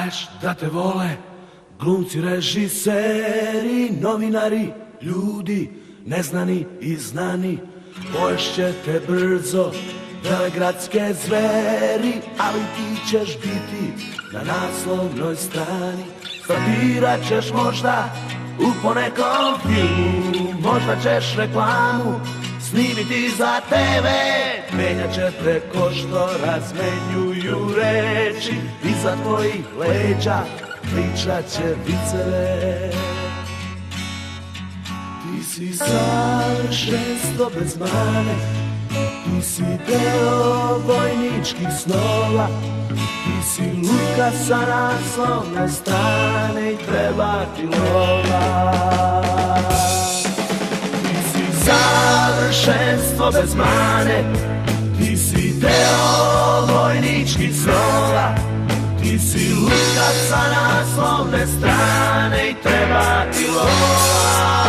Daješ da te vole glumci, režiseri, novinari, ljudi neznani i znani. Poješće te brzo velegradske zveri, ali ti ćeš biti na naslovnoj strani. Startirat ćeš možda u ponekom filmu, možda ćeš reklamu snimiti za TV. Menjat će te ko što razmenjuju reči, iza tvojih leđa pričat će viceve. Ti si savršenstvo bez mane, ti si deo vojničkih snova, ti si lutka sa naslovne strane i treba ti lova. Ti si savršenstvo bez mane, ti si deo vojničkih snova, ti si lutka sa naslovne strane i treba ti lova.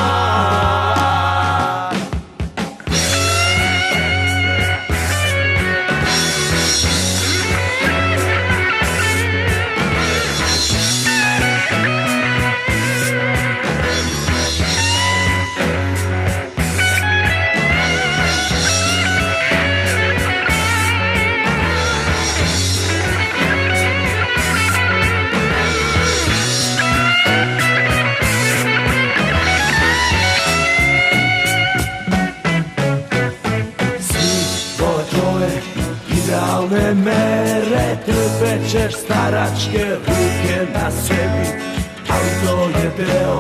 Idealne mere, trpet ćeš staračke ruke na sebi, ali to je deo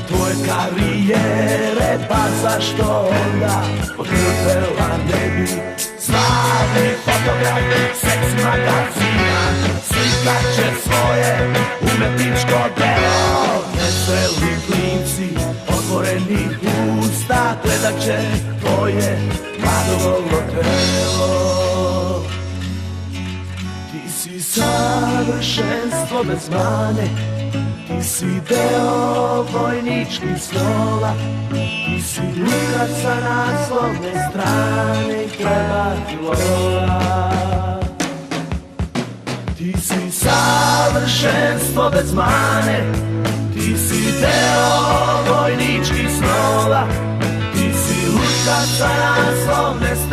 tvoje karijere, pa zašto onda potrpela ne bi? Slavni fotograf, seks magazina, slikat će svoje umetničko delo. Veseli klinci otvorenih usta gledat će tvoje mladovolno telo. Ti si savršenstvo bez mane, ti si deo vojničkih snova, ti si lutka sa naslovne strane i treba ti lova. Ti si savršenstvo bez mane, ti si deo vojničkih snova, ti si lutka sa naslovne strane.